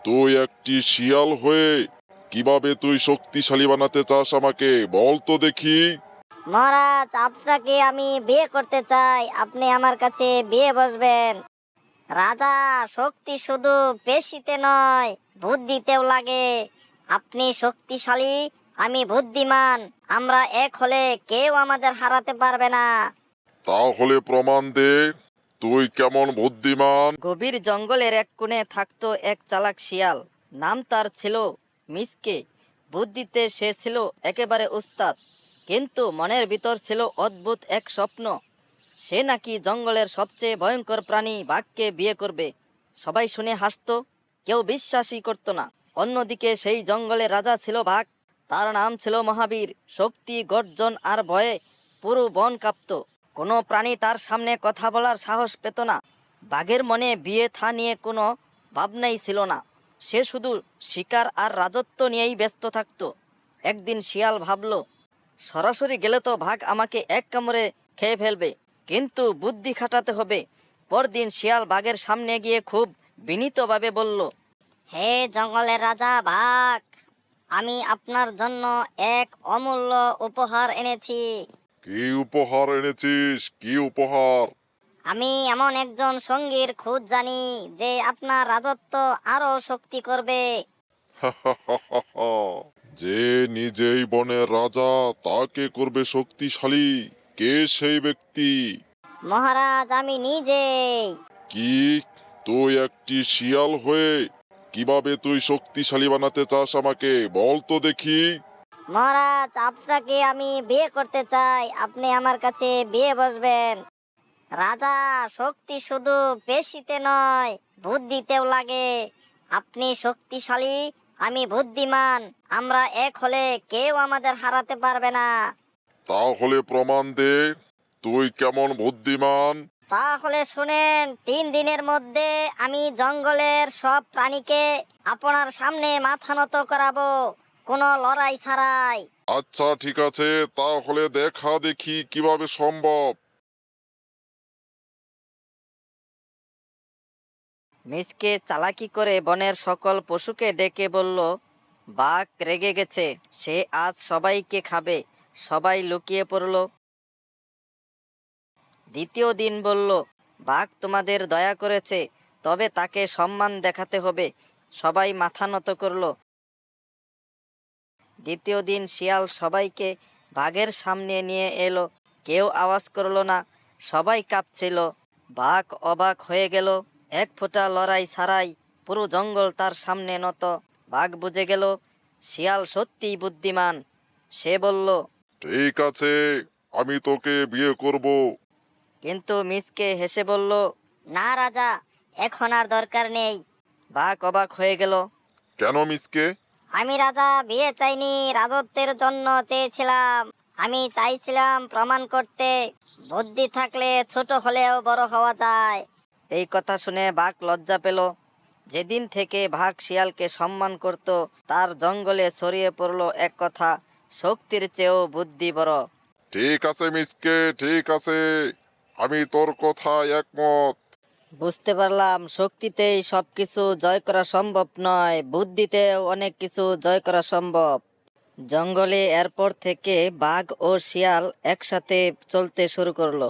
তুই একটি শিয়াল হয়ে কিভাবে তুই শক্তিশালী বানাতে চাস আমাকে বল তো দেখি। মহারাজ, আপনাকে আমি বিয়ে করতে চাই, আপনি আমার কাছে বিয়ে বসবেন। রাজা, শক্তি শুধু পেশিতে নয়, বুদ্ধিতেও লাগে। আপনি শক্তিশালী, আমি বুদ্ধিমান, আমরা এক হলে কেউ আমাদের হারাতে পারবে না। তাহলে প্রমাণ দে, তুই কেমন বুদ্ধিমান। গভীর জঙ্গলের এক কোণে থাকতো এক চালাক শিয়াল। নাম তার ছিল মিসকে। বুদ্ধিতে সে ছিল একেবারে উস্তাদ, কিন্তু মনের ভিতর ছিল অদ্ভুত এক স্বপ্ন। সে নাকি জঙ্গলের সবচেয়ে ভয়ঙ্কর প্রাণী বাঘকে বিয়ে করবে। সবাই শুনে হাসতো, কেউ বিশ্বাসই করতো না। অন্যদিকে সেই জঙ্গলের রাজা ছিল বাঘ। তার নাম ছিল মহাবীর। শক্তি, গর্জন আর ভয়ে পুরো বন কাঁপত। কোনো প্রাণী তার সামনে কথা বলার সাহস পেত না। বাঘের মনে বিয়ে থা নিয়ে কোনো ভাবনাই ছিল না। সে শুধু শিকার আর রাজত্ব নিয়েই ব্যস্ত থাকত। একদিন শিয়াল ভাবল, সরাসরি গেলে তো বাঘ আমাকে এক কামড়ে খেয়ে ফেলবে, কিন্তু বুদ্ধি খাটাতে হবে। পরদিন শিয়াল বাঘের সামনে গিয়ে খুব বিনীতভাবে বলল, হে জঙ্গলের রাজা বাঘ, আমি আপনার জন্য এক অমূল্য উপহার এনেছি। কি উপহার এনেছিস, কি উপহার? আমি এমন একজন সঙ্গীর খোঁজ জানি যে আপনার রাজত্ব আরো শক্তি করবে। যে নিজেই বনের রাজা তাকে করবে শক্তিশালী? কে সেই ব্যক্তি? মহারাজ, আমি নিজেই। কি, তুই একটি শিয়াল হয়ে কিভাবে তুই শক্তিশালী বানাতে চাস আমাকে বল তো দেখি। মহারাজ, আপনাকে আমি বিয়ে করতে চাই, আপনি আমার কাছে বিয়ে বসবেন। রাজা, শক্তি শুধু পেশিতে নয়, বুদ্ধিতেও লাগে। আপনি শক্তিশালী, আমি বুদ্ধিমান, আমরা এক হলে কেউ আমাদের হারাতে পারবে না। তাহলে প্রমাণ দে, তুই কেমন বুদ্ধিমান। তাহলে শুনেন, 3 দিনের মধ্যে আমি জঙ্গলের সব প্রাণীকে আপনার সামনে মাথা নত করাবো, কোনো লড়াই ছাড়াই। আচ্ছা ঠিক আছে, তাহলে দেখা দেখি কিভাবে সম্ভব। মিসকে চালাকি করে বনের সকল পশুকে ডেকে বলল, বাঘ রেগে গেছে, সে আজ সবাইকে খাবে। সবাই লুকিয়ে পড়ল। দ্বিতীয় দিন বলল, বাঘ তোমাদের দয়া করেছে, তবে তাকে সম্মান দেখাতে হবে। সবাই মাথা নত করল। দ্বিতীয় দিন শিয়াল সবাইকে বাঘের সামনে নিয়ে এলো। কেউ আওয়াজ করলো না, সবাই কাঁপছিল। বাঘ অবাক হয়ে গেল, এক ফোঁটা লড়াই ছাড়াই পুরো জঙ্গল তার সামনে নত। বাঘ বুঝে গেল শিয়াল সত্যিই বুদ্ধিমান। সে বলল, ঠিক আছে, আমি তোকে বিয়ে করব। কিন্তু মিসকে হেসে বলল, না রাজা, এখন আর দরকার নেই। বাঘ অবাক হয়ে গেল। কেন মিসকে? আমি রাজা বিয়ে চাইনি, রাজত্বের জন্য চেয়েছিলাম। আমি চাইছিলাম প্রমাণ করতে, বুদ্ধি থাকলে ছোট হলেও বড় হওয়া যায়। এই কথা শুনে বাঘ লজ্জা পেল। যেদিন থেকে বাঘ শিয়ালকে সম্মান করত, তার জঙ্গলে ছড়িয়ে পড়ল এক কথা, শক্তির চেয়েও বুদ্ধি বড়। ঠিক আছে মিসকে, ঠিক আছে, আমি তোর কথায় একমত। বুঝতে পারলাম শক্তিতেই সবকিছু জয় করা সম্ভব নয়, বুদ্ধিতেও অনেক কিছু জয় করা সম্ভব। জঙ্গলে এরপর থেকে বাঘ ও শিয়াল একসাথে চলতে শুরু করলো।